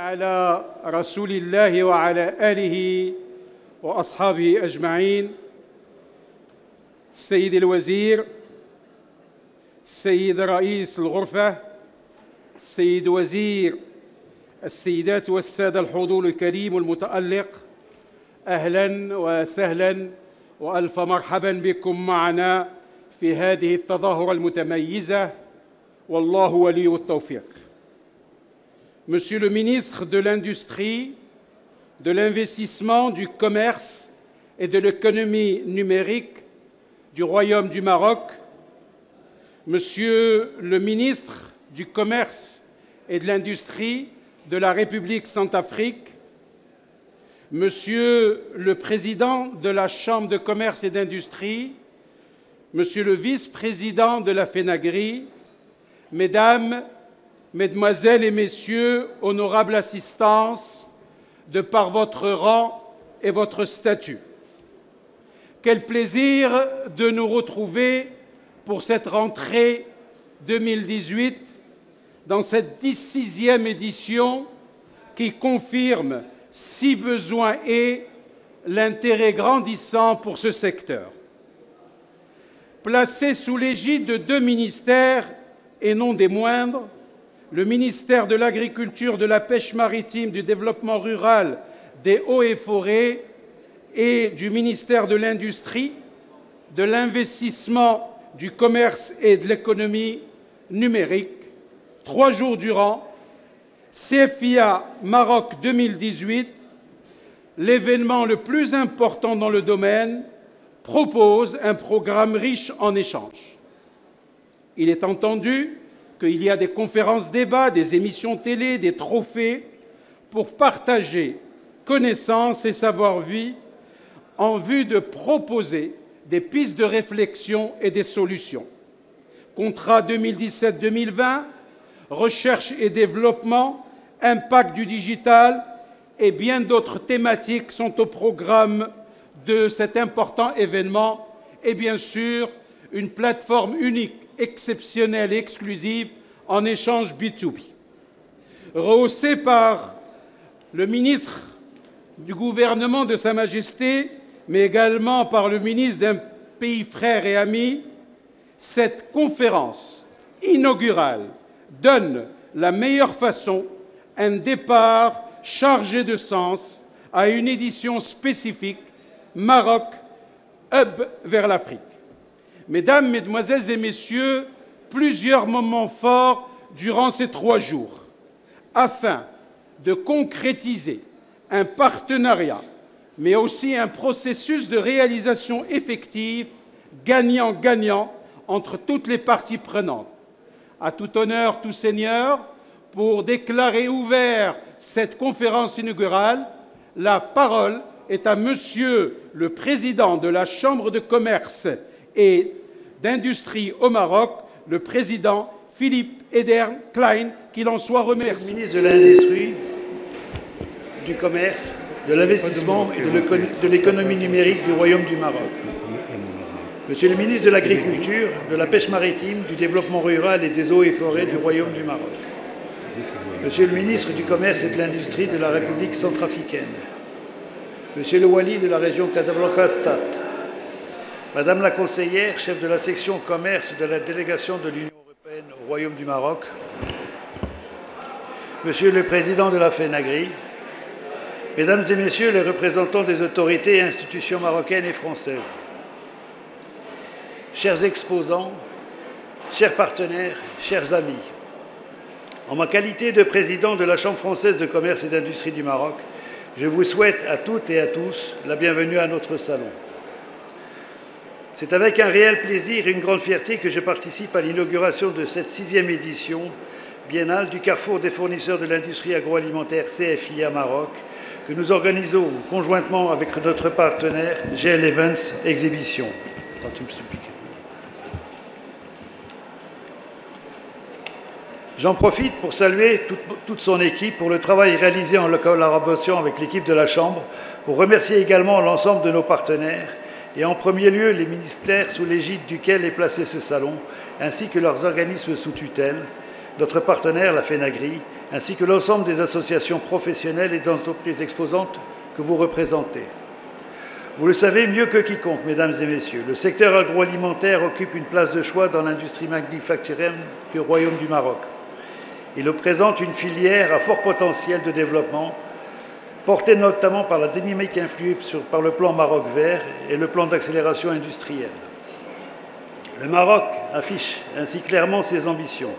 على رسول الله وعلى آله وأصحابه أجمعين. السيد الوزير، السيد رئيس الغرفة، السيد وزير، السيدات والسادة الحضور الكريم والمتألق، أهلاً وسهلاً وألف مرحباً بكم معنا في هذه التظاهرة المتميزة، والله ولي التوفيق. Monsieur le ministre de l'Industrie, de l'Investissement, du Commerce et de l'Économie numérique du Royaume du Maroc, Monsieur le ministre du Commerce et de l'Industrie de la République Centrafrique, Monsieur le Président de la Chambre de commerce et d'industrie, Monsieur le Vice-président de la FENAGRI, Mesdames, Mesdemoiselles et Messieurs, honorables assistances, de par votre rang et votre statut. Quel plaisir de nous retrouver pour cette rentrée 2018 dans cette 16e édition qui confirme, si besoin est, l'intérêt grandissant pour ce secteur. Placé sous l'égide de 2 ministères, et non des moindres, le ministère de l'Agriculture, de la Pêche maritime, du Développement rural, des Eaux et Forêts et du ministère de l'Industrie, de l'Investissement, du Commerce et de l'Économie numérique, 3 jours durant, CFIA Maroc 2018, l'événement le plus important dans le domaine, propose un programme riche en échanges. Il est entendu qu'il y a des conférences-débats, des émissions télé, des trophées pour partager connaissances et savoir-vivre en vue de proposer des pistes de réflexion et des solutions. Contrat 2017-2020, recherche et développement, impact du digital et bien d'autres thématiques sont au programme de cet important événement et bien sûr une plateforme unique, exceptionnelle et exclusive en échange B2B. Rehaussé par le ministre du gouvernement de Sa Majesté, mais également par le ministre d'un pays frère et ami, cette conférence inaugurale donne la meilleure façon, un départ chargé de sens à une édition spécifique Maroc, hub vers l'Afrique. Mesdames, Mesdemoiselles et Messieurs, plusieurs moments forts durant ces 3 jours, afin de concrétiser un partenariat, mais aussi un processus de réalisation effective, gagnant-gagnant entre toutes les parties prenantes. À tout honneur, tout seigneur, pour déclarer ouvert cette conférence inaugurale, la parole est à Monsieur le Président de la Chambre de commerce et d'industrie au Maroc, le président Philippe Edern Klein, qu'il en soit remercié. Ministre de l'Industrie, du Commerce, de l'Investissement et de l'Économie numérique du Royaume du Maroc. Monsieur le ministre de l'Agriculture, de la Pêche maritime, du Développement rural et des Eaux et Forêts du Royaume du Maroc. Monsieur le ministre du Commerce et de l'Industrie de la République centrafricaine. Monsieur le Wali de la région Casablanca-Stade. Madame la conseillère, chef de la section commerce de la délégation de l'Union européenne au Royaume du Maroc, Monsieur le président de la FENAGRI, Mesdames et Messieurs les représentants des autorités et institutions marocaines et françaises, chers exposants, chers partenaires, chers amis, en ma qualité de président de la Chambre française de commerce et d'industrie du Maroc, je vous souhaite à toutes et à tous la bienvenue à notre salon. C'est avec un réel plaisir et une grande fierté que je participe à l'inauguration de cette 6e édition biennale du Carrefour des fournisseurs de l'industrie agroalimentaire CFIA Maroc, que nous organisons conjointement avec notre partenaire GL Events Exhibition. J'en profite pour saluer toute son équipe pour le travail réalisé en collaboration avec l'équipe de la Chambre, pour remercier également l'ensemble de nos partenaires et en premier lieu les ministères sous l'égide duquel est placé ce salon, ainsi que leurs organismes sous tutelle, notre partenaire, la FENAGRI, ainsi que l'ensemble des associations professionnelles et d'entreprises exposantes que vous représentez. Vous le savez mieux que quiconque, mesdames et messieurs, le secteur agroalimentaire occupe une place de choix dans l'industrie manufacturière du Royaume du Maroc. Il représente une filière à fort potentiel de développement, portée notamment par la dynamique influée par le plan Maroc vert et le plan d'accélération industrielle. Le Maroc affiche ainsi clairement ses ambitions: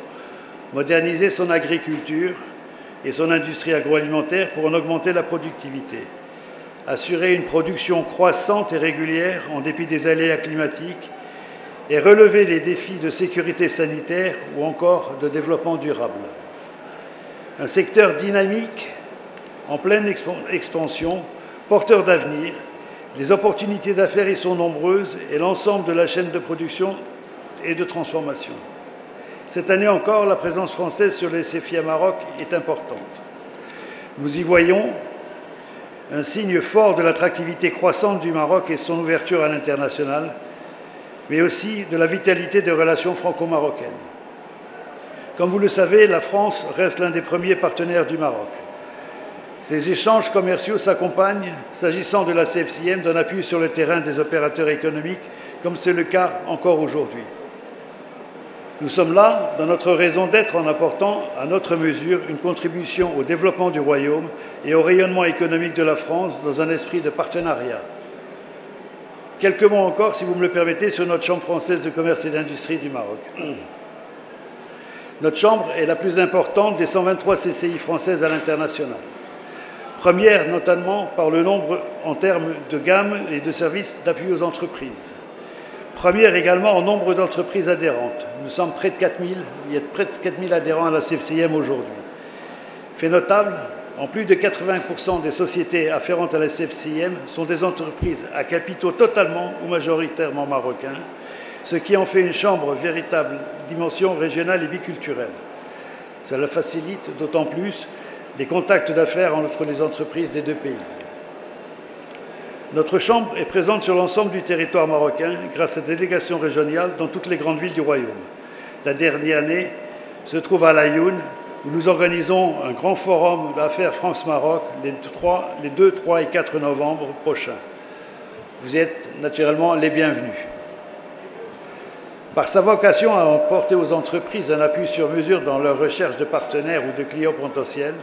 moderniser son agriculture et son industrie agroalimentaire pour en augmenter la productivité, assurer une production croissante et régulière en dépit des aléas climatiques et relever les défis de sécurité sanitaire ou encore de développement durable. Un secteur dynamique, en pleine expansion, porteur d'avenir. Les opportunités d'affaires y sont nombreuses et l'ensemble de la chaîne de production et de transformation. Cette année encore, la présence française sur les SFIA Maroc est importante. Nous y voyons un signe fort de l'attractivité croissante du Maroc et son ouverture à l'international, mais aussi de la vitalité des relations franco-marocaines. Comme vous le savez, la France reste l'un des premiers partenaires du Maroc. Ces échanges commerciaux s'accompagnent, s'agissant de la CFCM, d'un appui sur le terrain des opérateurs économiques, comme c'est le cas encore aujourd'hui. Nous sommes là dans notre raison d'être en apportant, à notre mesure, une contribution au développement du Royaume et au rayonnement économique de la France dans un esprit de partenariat. Quelques mots encore, si vous me le permettez, sur notre Chambre française de commerce et d'industrie du Maroc. Notre Chambre est la plus importante des 123 CCI françaises à l'international. Première notamment par le nombre en termes de gamme et de services d'appui aux entreprises. Première également en nombre d'entreprises adhérentes. Nous sommes près de 4000, il y a près de 4000 adhérents à la CFCM aujourd'hui. Fait notable, en plus de 80% des sociétés afférentes à la CFCM sont des entreprises à capitaux totalement ou majoritairement marocains, ce qui en fait une chambre véritable dimension régionale et biculturelle. Cela facilite d'autant plus les contacts d'affaires entre les entreprises des deux pays. Notre Chambre est présente sur l'ensemble du territoire marocain grâce à des délégations régionales dans toutes les grandes villes du Royaume. La dernière année se trouve à Laayoune, où nous organisons un grand forum d'affaires France-Maroc les 2, 3 et 4 novembre prochains. Vous êtes naturellement les bienvenus. Par sa vocation à apporter aux entreprises un appui sur mesure dans leur recherche de partenaires ou de clients potentiels,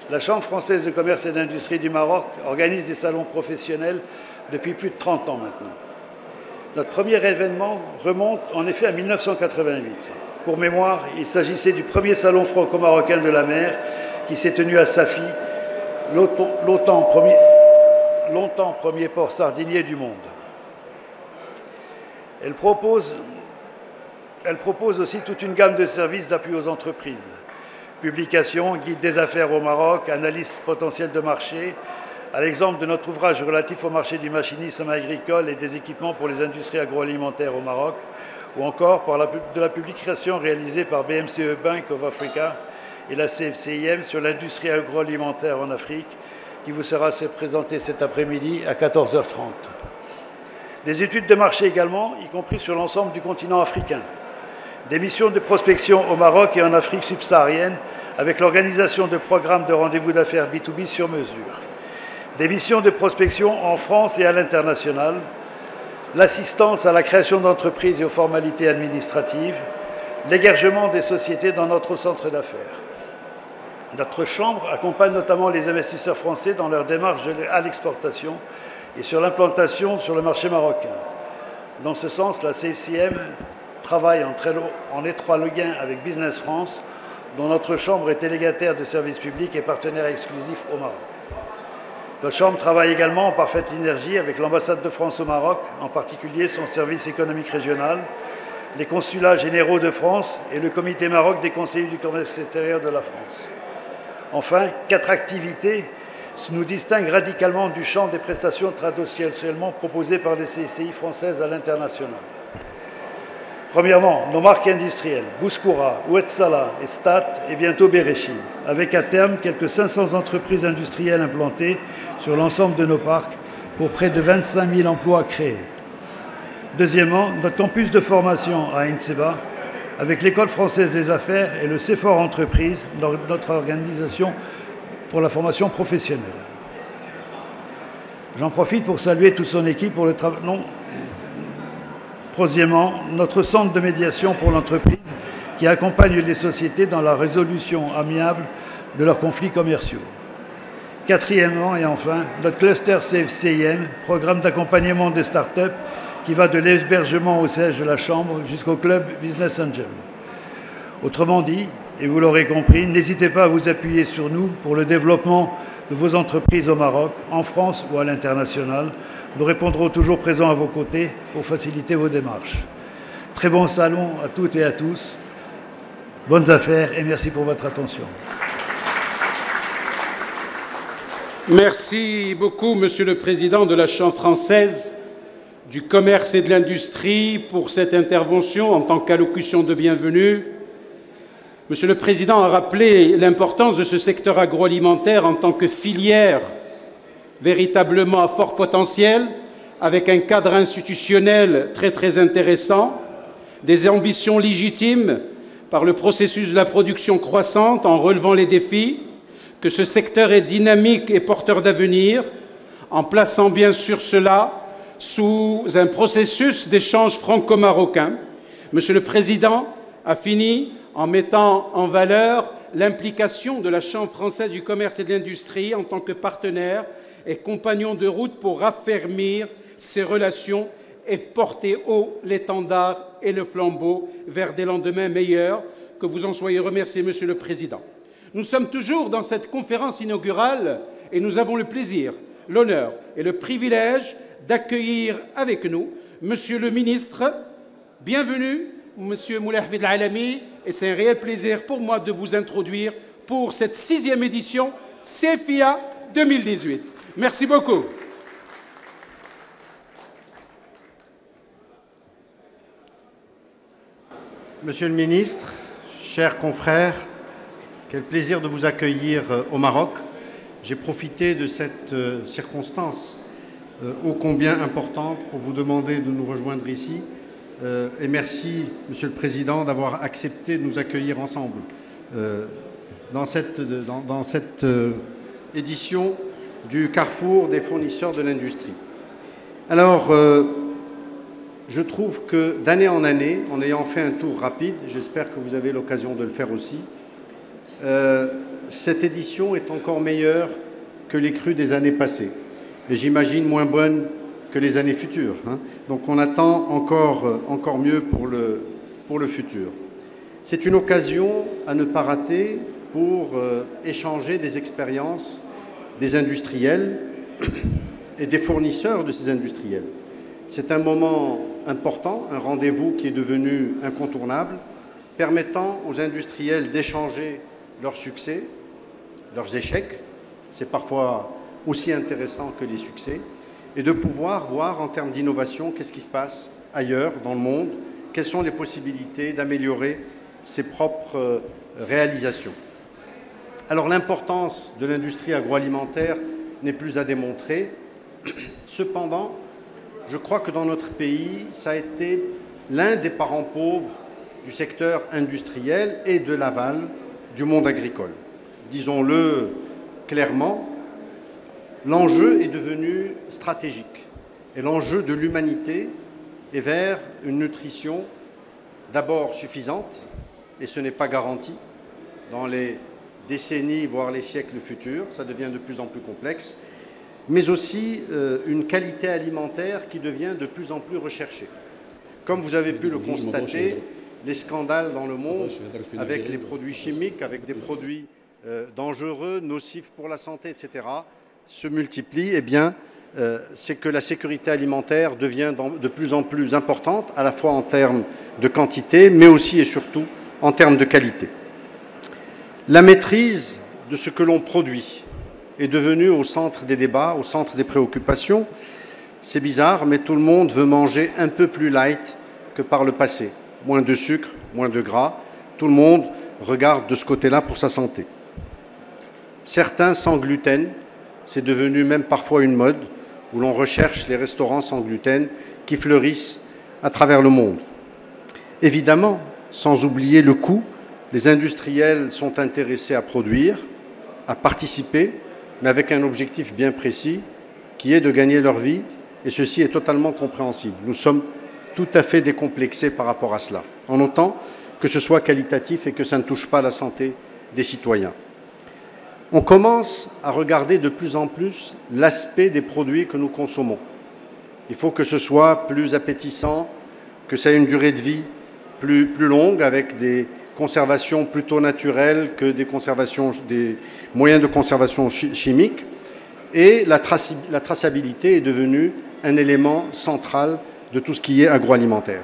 la Chambre française de commerce et d'industrie du Maroc organise des salons professionnels depuis plus de 30 ans maintenant. Notre premier événement remonte en effet à 1988. Pour mémoire, il s'agissait du premier salon franco-marocain de la mer qui s'est tenu à Safi, longtemps premier port sardinier du monde. Elle propose aussi toute une gamme de services d'appui aux entreprises. Publications, guide des affaires au Maroc, analyse potentielle de marché, à l'exemple de notre ouvrage relatif au marché du machinisme agricole et des équipements pour les industries agroalimentaires au Maroc, ou encore de la publication réalisée par BMCE Bank of Africa et la CFCIM sur l'industrie agroalimentaire en Afrique, qui vous sera présentée cet après-midi à 14h30. Des études de marché également, y compris sur l'ensemble du continent africain. Des missions de prospection au Maroc et en Afrique subsaharienne avec l'organisation de programmes de rendez-vous d'affaires B2B sur mesure. Des missions de prospection en France et à l'international. L'assistance à la création d'entreprises et aux formalités administratives. L'hébergement des sociétés dans notre centre d'affaires. Notre Chambre accompagne notamment les investisseurs français dans leur démarche à l'exportation et sur l'implantation sur le marché marocain. Dans ce sens, la CFCM travaille en étroit lien avec Business France, dont notre Chambre est délégataire de services publics et partenaire exclusif au Maroc. Notre Chambre travaille également en parfaite synergie avec l'ambassade de France au Maroc, en particulier son service économique régional, les consulats généraux de France et le comité Maroc des conseillers du commerce extérieur de la France. Enfin, 4 activités nous distinguent radicalement du champ des prestations traditionnellement proposées par les CCI françaises à l'international. Premièrement, nos marques industrielles, Bouskoura, Ouetzala et Stat, et bientôt Berechim, avec à terme quelques 500 entreprises industrielles implantées sur l'ensemble de nos parcs pour près de 25 000 emplois créés. Deuxièmement, notre campus de formation à Intseba, avec l'École française des affaires et le CEFOR Entreprise, notre organisation pour la formation professionnelle. J'en profite pour saluer toute son équipe pour le travail. Troisièmement, notre centre de médiation pour l'entreprise qui accompagne les sociétés dans la résolution amiable de leurs conflits commerciaux. Quatrièmement et enfin, notre cluster CFCIM, programme d'accompagnement des startups qui va de l'hébergement au siège de la Chambre jusqu'au club Business Angel. Autrement dit, et vous l'aurez compris, n'hésitez pas à vous appuyer sur nous pour le développement de vos entreprises au Maroc, en France ou à l'international. Nous répondrons toujours présents à vos côtés pour faciliter vos démarches. Très bon salon à toutes et à tous. Bonnes affaires et merci pour votre attention. Merci beaucoup, Monsieur le Président de la Chambre française du commerce et de l'industrie, pour cette intervention en tant qu'allocution de bienvenue. Monsieur le Président a rappelé l'importance de ce secteur agroalimentaire en tant que filière véritablement à fort potentiel, avec un cadre institutionnel très intéressant, des ambitions légitimes par le processus de la production croissante en relevant les défis, que ce secteur est dynamique et porteur d'avenir, en plaçant bien sûr cela sous un processus d'échange franco-marocain. Monsieur le Président a fini en mettant en valeur l'implication de la Chambre française du commerce et de l'industrie en tant que partenaire et compagnon de route pour raffermir ces relations et porter haut l'étendard et le flambeau vers des lendemains meilleurs. Que vous en soyez remercié, Monsieur le Président. Nous sommes toujours dans cette conférence inaugurale et nous avons le plaisir, l'honneur et le privilège d'accueillir avec nous Monsieur le ministre. Bienvenue, Monsieur Moulay Hafid Al-Alami, et c'est un réel plaisir pour moi de vous introduire pour cette 6e édition CEFIA 2018. Merci beaucoup. Monsieur le ministre, chers confrères, quel plaisir de vous accueillir au Maroc. J'ai profité de cette circonstance ô combien importante pour vous demander de nous rejoindre ici. Et merci, Monsieur le Président, d'avoir accepté de nous accueillir ensemble dans cette édition du Carrefour des fournisseurs de l'industrie. Alors, je trouve que d'année en année, en ayant fait un tour rapide, j'espère que vous avez l'occasion de le faire aussi, cette édition est encore meilleure que les crues des années passées. Et j'imagine moins bonne que les années futures. Donc on attend encore mieux pour le futur. C'est une occasion à ne pas rater pour échanger des expériences des industriels et des fournisseurs de ces industriels. C'est un moment important, un rendez-vous qui est devenu incontournable, permettant aux industriels d'échanger leurs succès, leurs échecs, c'est parfois aussi intéressant que les succès, et de pouvoir voir en termes d'innovation qu'est-ce qui se passe ailleurs dans le monde, quelles sont les possibilités d'améliorer ses propres réalisations. Alors l'importance de l'industrie agroalimentaire n'est plus à démontrer. Cependant, je crois que dans notre pays, ça a été l'un des parents pauvres du secteur industriel et de l'aval du monde agricole. Disons-le clairement, l'enjeu est devenu stratégique et l'enjeu de l'humanité est vers une nutrition d'abord suffisante, et ce n'est pas garanti dans les décennies, voire les siècles futurs, ça devient de plus en plus complexe, mais aussi une qualité alimentaire qui devient de plus en plus recherchée. Comme vous avez pu le constater, les scandales dans le monde avec les produits chimiques, avec des produits dangereux, nocifs pour la santé, etc., se multiplient. Eh bien, c'est que la sécurité alimentaire devient de plus en plus importante, à la fois en termes de quantité, mais aussi et surtout en termes de qualité. La maîtrise de ce que l'on produit est devenue au centre des débats, au centre des préoccupations. C'est bizarre, mais tout le monde veut manger un peu plus light que par le passé. Moins de sucre, moins de gras. Tout le monde regarde de ce côté-là pour sa santé. Certains sans gluten, c'est devenu même parfois une mode, où l'on recherche les restaurants sans gluten qui fleurissent à travers le monde. Évidemment, sans oublier le coût. Les industriels sont intéressés à produire, à participer, mais avec un objectif bien précis, qui est de gagner leur vie, et ceci est totalement compréhensible. Nous sommes tout à fait décomplexés par rapport à cela, en autant que ce soit qualitatif et que ça ne touche pas la santé des citoyens. On commence à regarder de plus en plus l'aspect des produits que nous consommons. Il faut que ce soit plus appétissant, que ça ait une durée de vie plus longue, avec des conservations plutôt naturelles que des moyens de conservation chimiques. Et la traçabilité est devenue un élément central de tout ce qui est agroalimentaire.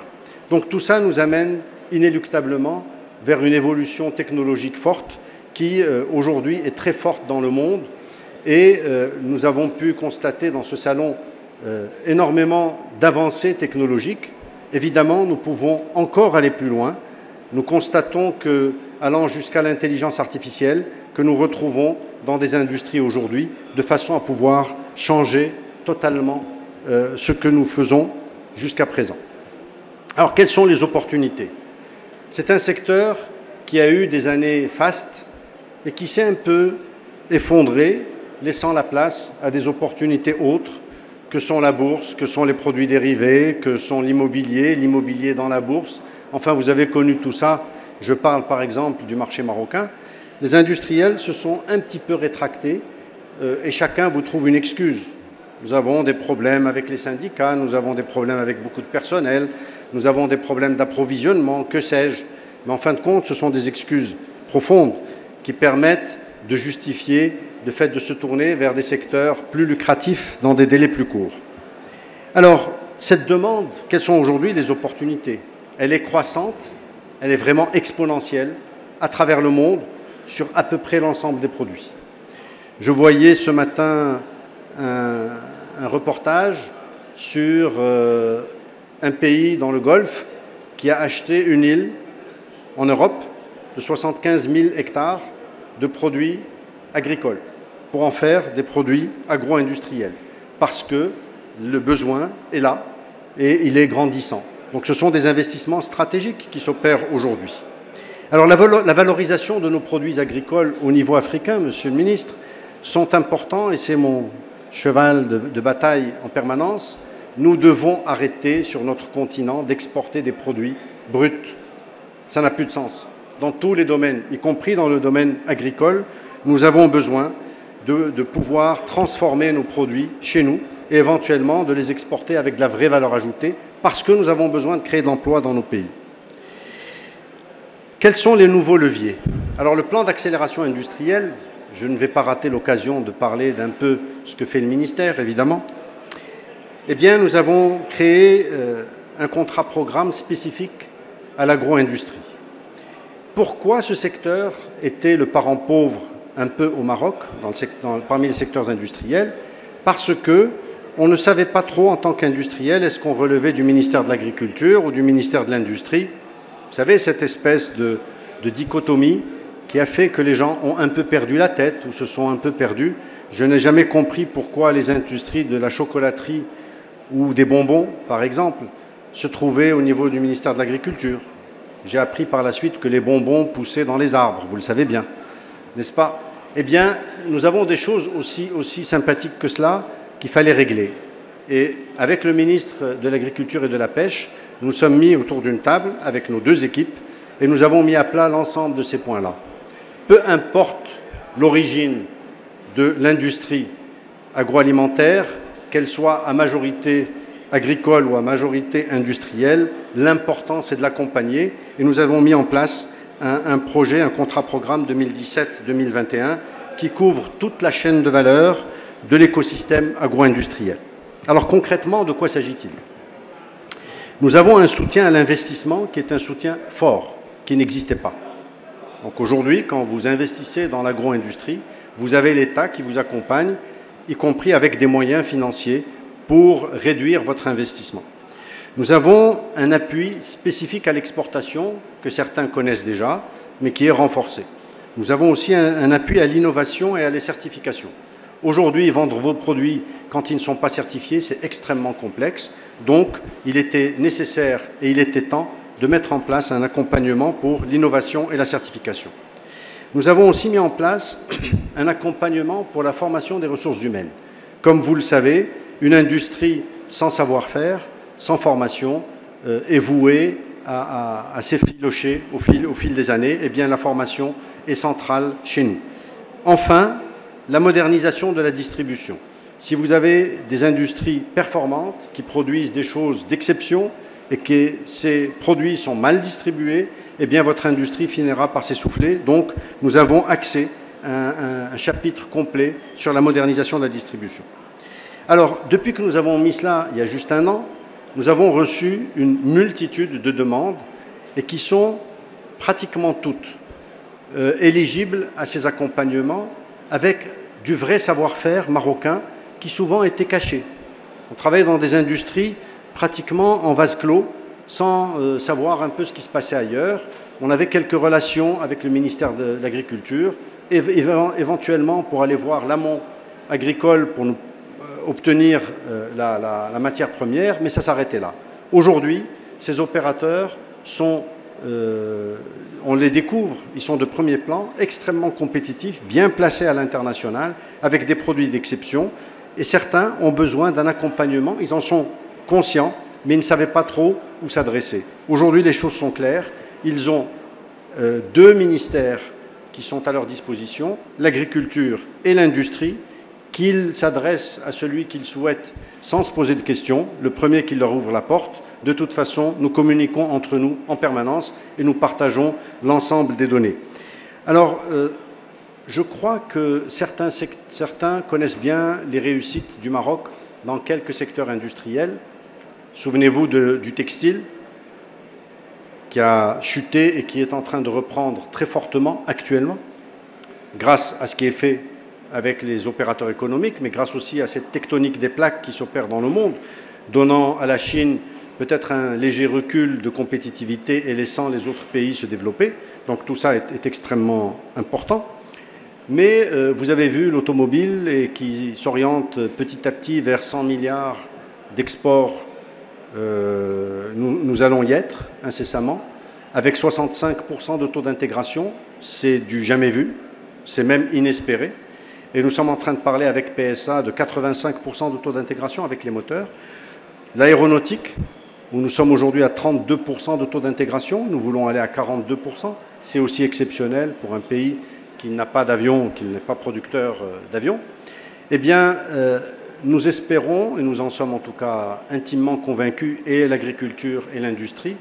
Donc tout ça nous amène inéluctablement vers une évolution technologique forte qui aujourd'hui est très forte dans le monde. Et nous avons pu constater dans ce salon énormément d'avancées technologiques. Évidemment, nous pouvons encore aller plus loin. Nous constatons que, allant jusqu'à l'intelligence artificielle, que nous retrouvons dans des industries aujourd'hui, de façon à pouvoir changer totalement ce que nous faisons jusqu'à présent. Alors, quelles sont les opportunités? C'est un secteur qui a eu des années fastes et qui s'est un peu effondré, laissant la place à des opportunités autres que sont la bourse, que sont les produits dérivés, que sont l'immobilier dans la bourse. Enfin, vous avez connu tout ça. Je parle par exemple du marché marocain. Les industriels se sont un petit peu rétractés et chacun vous trouve une excuse. Nous avons des problèmes avec les syndicats, nous avons des problèmes avec beaucoup de personnel, nous avons des problèmes d'approvisionnement, que sais-je. Mais en fin de compte, ce sont des excuses profondes qui permettent de justifier le fait de se tourner vers des secteurs plus lucratifs dans des délais plus courts. Alors, cette demande, quelles sont aujourd'hui les opportunités? Elle est croissante, elle est vraiment exponentielle à travers le monde sur à peu près l'ensemble des produits. Je voyais ce matin un reportage sur un pays dans le Golfe qui a acheté une île en Europe de 75 000 hectares de produits agricoles pour en faire des produits agro-industriels, parce que le besoin est là et il est grandissant. Donc ce sont des investissements stratégiques qui s'opèrent aujourd'hui. Alors la valorisation de nos produits agricoles au niveau africain, Monsieur le Ministre, sont importants et c'est mon cheval de bataille en permanence. Nous devons arrêter sur notre continent d'exporter des produits bruts. Ça n'a plus de sens. Dans tous les domaines, y compris dans le domaine agricole, nous avons besoin de pouvoir transformer nos produits chez nous et éventuellement de les exporter avec de la vraie valeur ajoutée parce que nous avons besoin de créer de l'emploi dans nos pays. Quels sont les nouveaux leviers? Alors le plan d'accélération industrielle, je ne vais pas rater l'occasion de parler d'un peu ce que fait le ministère, évidemment. Eh bien, nous avons créé un contrat-programme spécifique à l'agro-industrie. Pourquoi ce secteur était le parent pauvre un peu au Maroc, parmi les secteurs industriels? Parce qu'on ne savait pas trop en tant qu'industriel, est-ce qu'on relevait du ministère de l'Agriculture ou du ministère de l'Industrie? Vous savez, cette espèce de dichotomie qui a fait que les gens ont un peu perdu la tête ou se sont un peu perdus. Je n'ai jamais compris pourquoi les industries de la chocolaterie ou des bonbons, par exemple, se trouvaient au niveau du ministère de l'Agriculture. J'ai appris par la suite que les bonbons poussaient dans les arbres, vous le savez bien, n'est-ce pas? Eh bien, nous avons des choses aussi sympathiques que cela qu'il fallait régler. Et avec le ministre de l'Agriculture et de la Pêche, nous sommes mis autour d'une table avec nos deux équipes et nous avons mis à plat l'ensemble de ces points-là. Peu importe l'origine de l'industrie agroalimentaire, qu'elle soit à majorité agricole ou à majorité industrielle, l'important c'est de l'accompagner et nous avons mis en place un projet, un contrat-programme 2017-2021 qui couvre toute la chaîne de valeur de l'écosystème agro-industriel. Alors concrètement, de quoi s'agit-il? Nous avons un soutien à l'investissement qui est un soutien fort, qui n'existait pas. Donc aujourd'hui, quand vous investissez dans l'agro-industrie, vous avez l'État qui vous accompagne, y compris avec des moyens financiers pour réduire votre investissement. Nous avons un appui spécifique à l'exportation que certains connaissent déjà, mais qui est renforcé. Nous avons aussi un appui à l'innovation et à la certification. Aujourd'hui, vendre vos produits quand ils ne sont pas certifiés, c'est extrêmement complexe. Donc, il était nécessaire et il était temps de mettre en place un accompagnement pour l'innovation et la certification. Nous avons aussi mis en place un accompagnement pour la formation des ressources humaines. Comme vous le savez, une industrie sans savoir-faire, sans formation, est vouée à s'effilocher au fil des années. Eh bien, la formation est centrale chez nous. Enfin, la modernisation de la distribution. Si vous avez des industries performantes qui produisent des choses d'exception et que ces produits sont mal distribués, eh bien votre industrie finira par s'essouffler. Donc nous avons axé un chapitre complet sur la modernisation de la distribution. Alors, depuis que nous avons mis cela il y a juste un an, nous avons reçu une multitude de demandes et qui sont pratiquement toutes éligibles à ces accompagnements avec du vrai savoir-faire marocain qui souvent était caché. On travaillait dans des industries pratiquement en vase clos, sans savoir un peu ce qui se passait ailleurs. On avait quelques relations avec le ministère de l'Agriculture, éventuellement pour aller voir l'amont agricole pour nous obtenir la matière première, mais ça s'arrêtait là. Aujourd'hui, ces opérateurs sont, on les découvre, ils sont de premier plan, extrêmement compétitifs, bien placés à l'international, avec des produits d'exception, et certains ont besoin d'un accompagnement, ils en sont conscients, mais ils ne savaient pas trop où s'adresser. Aujourd'hui, les choses sont claires. Ils ont deux ministères qui sont à leur disposition, l'agriculture et l'industrie, qu'ils s'adressent à celui qu'ils souhaitent sans se poser de questions, le premier qui leur ouvre la porte. De toute façon, nous communiquons entre nous en permanence et nous partageons l'ensemble des données. Alors, je crois que certains connaissent bien les réussites du Maroc dans quelques secteurs industriels. Souvenez-vous du textile, qui a chuté et qui est en train de reprendre très fortement actuellement, grâce à ce qui est fait avec les opérateurs économiques, mais grâce aussi à cette tectonique des plaques qui s'opère dans le monde, donnant à la Chine peut-être un léger recul de compétitivité et laissant les autres pays se développer. Donc tout ça est extrêmement important. Mais vous avez vu l'automobile et qui s'oriente petit à petit vers 100 milliards d'exports. Nous allons y être incessamment, avec 65% de taux d'intégration. C'est du jamais vu, c'est même inespéré. Et nous sommes en train de parler avec PSA de 85% de taux d'intégration avec les moteurs. L'aéronautique, où nous sommes aujourd'hui à 32% de taux d'intégration, nous voulons aller à 42%. C'est aussi exceptionnel pour un pays qui n'a pas d'avion, qui n'est pas producteur d'avions. Eh bien, nous espérons, et nous en sommes en tout cas intimement convaincus, et l'agriculture et l'industrie,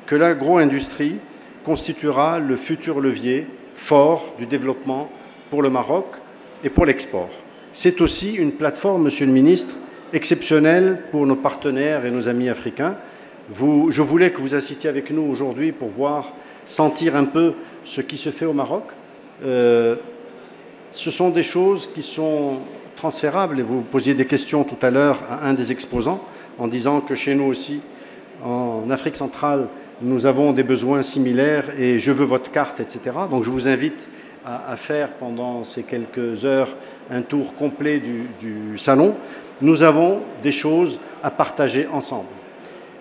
que l'agro-industrie constituera le futur levier fort du développement pour le Maroc et pour l'export. C'est aussi une plateforme, Monsieur le Ministre, exceptionnelle pour nos partenaires et nos amis africains. Je voulais que vous assistiez avec nous aujourd'hui pour voir, sentir un peu ce qui se fait au Maroc. Ce sont des choses qui sont transférables, et vous posiez des questions tout à l'heure à un des exposants en disant que chez nous aussi, en Afrique centrale, nous avons des besoins similaires et je veux votre carte, etc. Donc je vous invite à faire pendant ces quelques heures un tour complet du salon. Nous avons des choses à partager ensemble.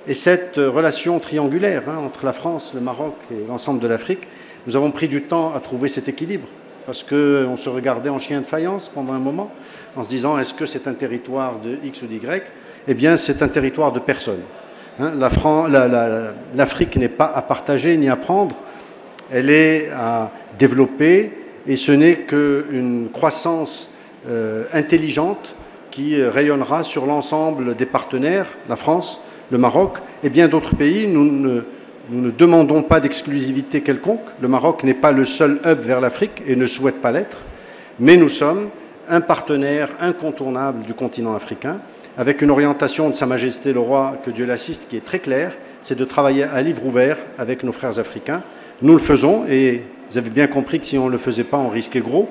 Et cette relation triangulaire entre la France, le Maroc et l'ensemble de l'Afrique, nous avons pris du temps à trouver cet équilibre parce qu'on se regardait en chien de faïence pendant un moment en se disant est-ce que c'est un territoire de X ou d'Y? Eh bien, c'est un territoire de personne. L'Afrique n'est pas à partager ni à prendre, elle est à développer et ce n'est qu'une croissance intelligente qui rayonnera sur l'ensemble des partenaires, la France, le Maroc et bien d'autres pays. Nous ne demandons pas d'exclusivité quelconque. Le Maroc n'est pas le seul hub vers l'Afrique et ne souhaite pas l'être, mais nous sommes un partenaire incontournable du continent africain, avec une orientation de Sa Majesté le Roi, que Dieu l'assiste, qui est très claire, c'est de travailler à livre ouvert avec nos frères africains. Nous le faisons, et vous avez bien compris que si on ne le faisait pas, on risquait gros.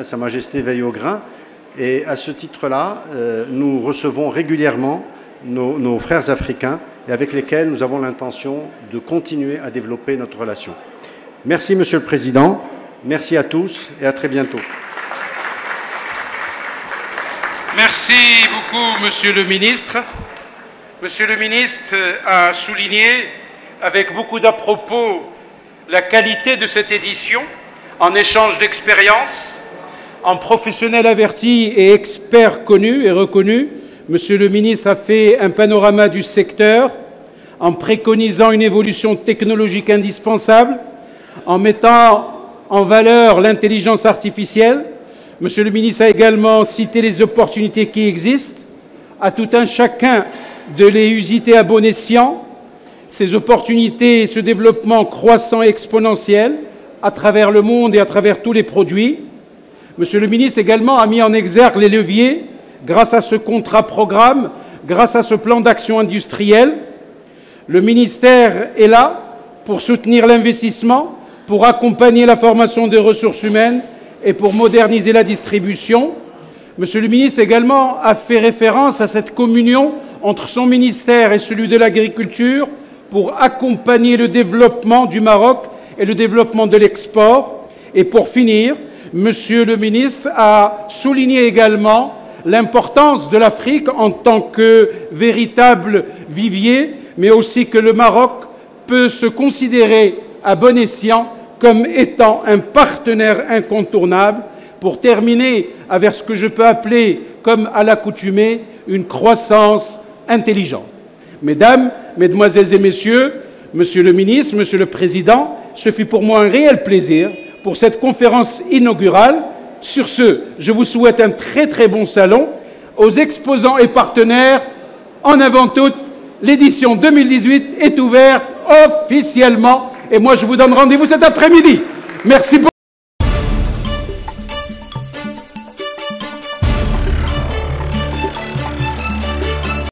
Sa Majesté veille au grain. Et à ce titre-là, nous recevons régulièrement nos frères africains, et avec lesquels nous avons l'intention de continuer à développer notre relation. Merci, Monsieur le Président. Merci à tous et à très bientôt. Merci beaucoup, Monsieur le Ministre. Monsieur le Ministre a souligné avec beaucoup d'à-propos la qualité de cette édition, en échange d'expériences, en professionnel averti et expert connu et reconnu. Monsieur le ministre a fait un panorama du secteur en préconisant une évolution technologique indispensable, en mettant en valeur l'intelligence artificielle. Monsieur le ministre a également cité les opportunités qui existent, à tout un chacun de les user à bon escient, ces opportunités et ce développement croissant et exponentiel à travers le monde et à travers tous les produits. Monsieur le ministre également a mis en exergue les leviers grâce à ce contrat-programme, grâce à ce plan d'action industriel. Le ministère est là pour soutenir l'investissement, pour accompagner la formation des ressources humaines et pour moderniser la distribution. Monsieur le ministre également a fait référence à cette communion entre son ministère et celui de l'agriculture pour accompagner le développement du Maroc et le développement de l'export. Et pour finir, Monsieur le ministre a souligné également l'importance de l'Afrique en tant que véritable vivier, mais aussi que le Maroc peut se considérer à bon escient comme étant un partenaire incontournable pour terminer avec ce que je peux appeler, comme à l'accoutumée, une croissance intelligente. Mesdames, Mesdemoiselles et Messieurs, Monsieur le ministre, Monsieur le Président, ce fut pour moi un réel plaisir pour cette conférence inaugurale. Sur ce, je vous souhaite un très bon salon. Aux exposants et partenaires, en avant toute, l'édition 2018 est ouverte officiellement et moi je vous donne rendez-vous cet après-midi. Merci beaucoup.